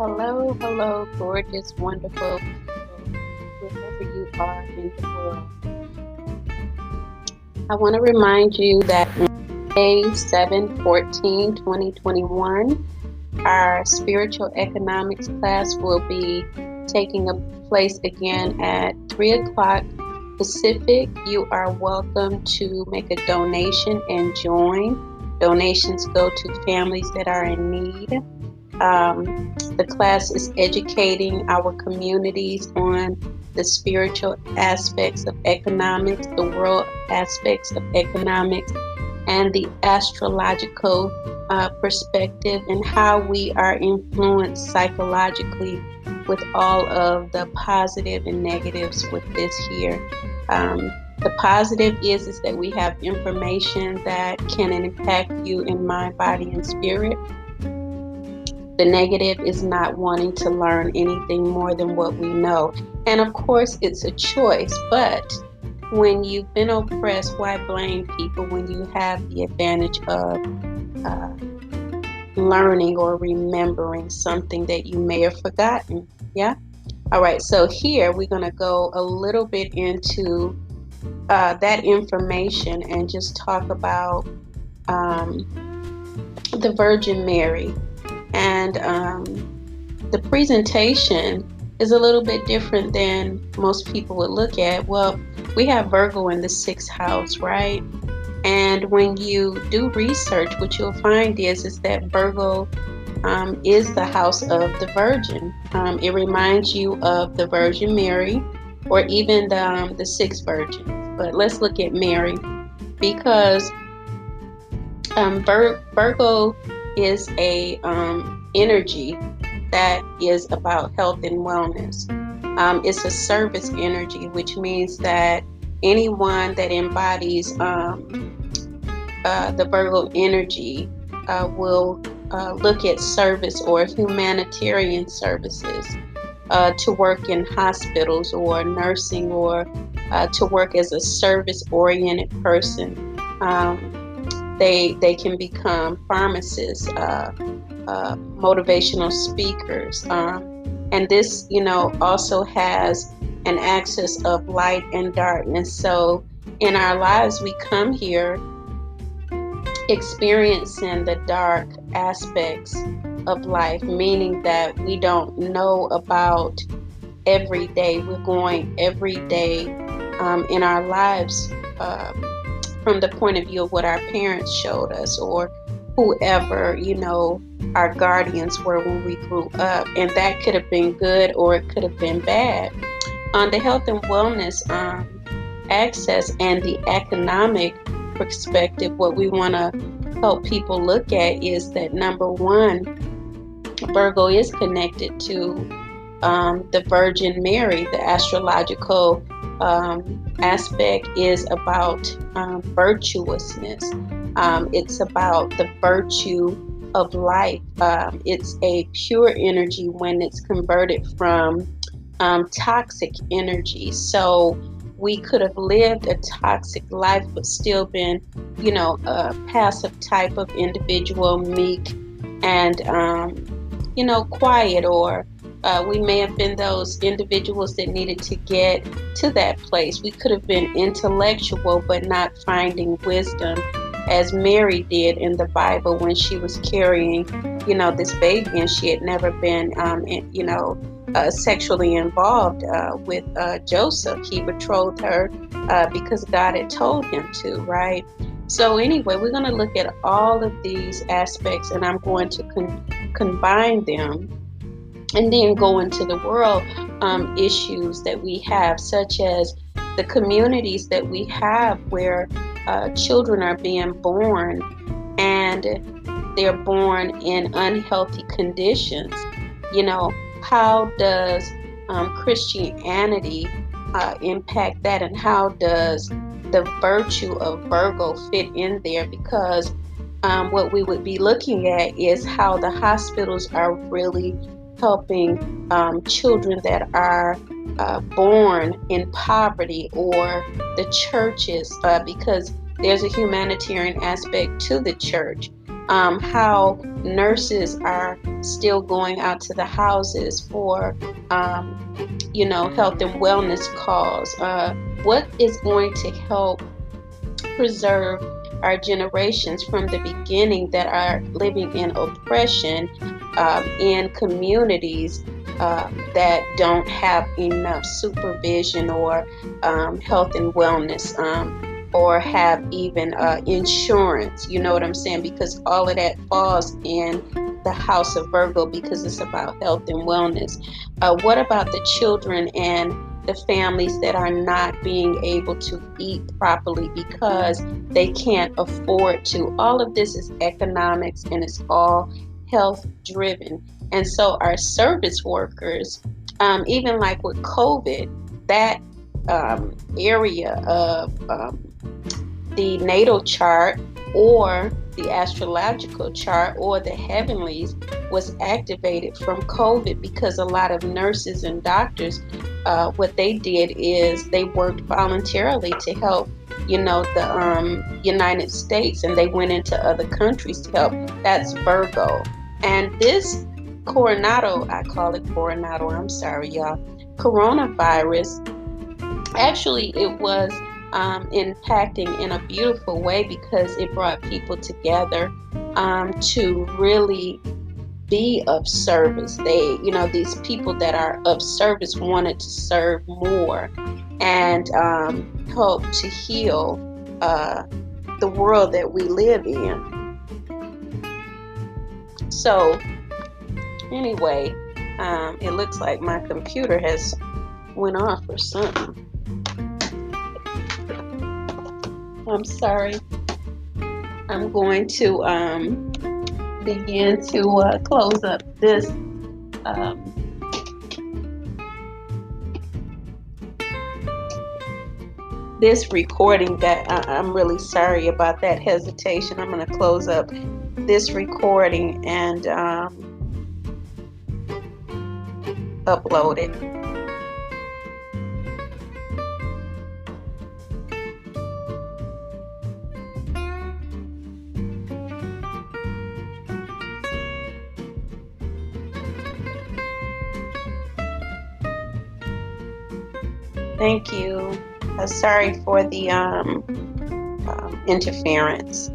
Hello, hello, gorgeous, wonderful people, wherever you are in the world. I want to remind you that on May 7/14/2021, our spiritual economics class will be taking place again at 3 o'clock Pacific. You are welcome to make a donation and join. Donations go to families that are in need. The class is educating our communities on the spiritual aspects of economics, the world aspects of economics, and the astrological perspective, and how we are influenced psychologically with all of the positive and negatives with this here. The positive is that we have information that can impact you in mind, body, and spirit. The negative is not wanting to learn anything more than what we know. And of course, it's a choice. But when you've been oppressed, why blame people when you have the advantage of learning or remembering something that you may have forgotten? Yeah? All right, so here we're going to go a little bit into that information and just talk about the Virgin Mary. And the presentation is a little bit different than most people would look at. Well, we have Virgo in the 6th house, right? And when you do research, what you'll find is that Virgo is the house of the Virgin. It reminds you of the Virgin Mary, or even the 6 virgins. But let's look at Mary, because Virgo is a energy that is about health and wellness. It's a service energy, which means that anyone that embodies the Virgo energy will look at service or humanitarian services, to work in hospitals or nursing, or to work as a service-oriented person. They can become pharmacists, motivational speakers, and this, also has an axis of light and darkness. So in our lives, we come here experiencing the dark aspects of life, meaning that we don't know about every day. We're going every day in our lives from the point of view of what our parents showed us, or whoever, our guardians were when we grew up. And that could have been good or it could have been bad. On the health and wellness access and the economic perspective, what we want to help people look at is that, number one, Virgo is connected to the Virgin Mary. The astrological aspect is about virtuousness. It's about the virtue of life. It's a pure energy when it's converted from toxic energy. So we could have lived a toxic life but still been, a passive type of individual, meek and, quiet, or we may have been those individuals that needed to get to that place. We could have been intellectual but not finding wisdom, as Mary did in the Bible when she was carrying, this baby, and she had never been, sexually involved with Joseph. He betrothed her because God had told him to, right? So anyway, we're going to look at all of these aspects, and I'm going to combine them and then go into the world issues that we have, such as the communities that we have where children are being born and they're born in unhealthy conditions. How does Christianity impact that, and how does the virtue of Virgo fit in there? Because what we would be looking at is how the hospitals are really helping children that are born in poverty, or the churches, because there's a humanitarian aspect to the church. how nurses are still going out to the houses for, health and wellness calls. What is going to help preserve our generations from the beginning that are living in oppression in communities that don't have enough supervision or health and wellness, or have even insurance. You know what I'm saying? Because all of that falls in the house of Virgo, because it's about health and wellness. What about the children and the families that are not being able to eat properly because they can't afford to? All of this is economics, and it's all health driven. And so our service workers, even like with COVID, that area of the natal chart or the astrological chart or the heavenlies was activated from COVID, because a lot of nurses and doctors, what they did is they worked voluntarily to help, the United States, and they went into other countries to help. That's Virgo. And this Coronado, I call it Coronado, I'm sorry, y'all, coronavirus, actually, it was impacting in a beautiful way, because it brought people together to really be of service. They, these people that are of service wanted to serve more and help to heal the world that we live in. So, anyway, it looks like my computer has went off or something. I'm sorry. I'm going to begin to close up this this recording. That I'm really sorry about that hesitation. I'm going to close up this recording and upload it. Thank you. Sorry for the interference.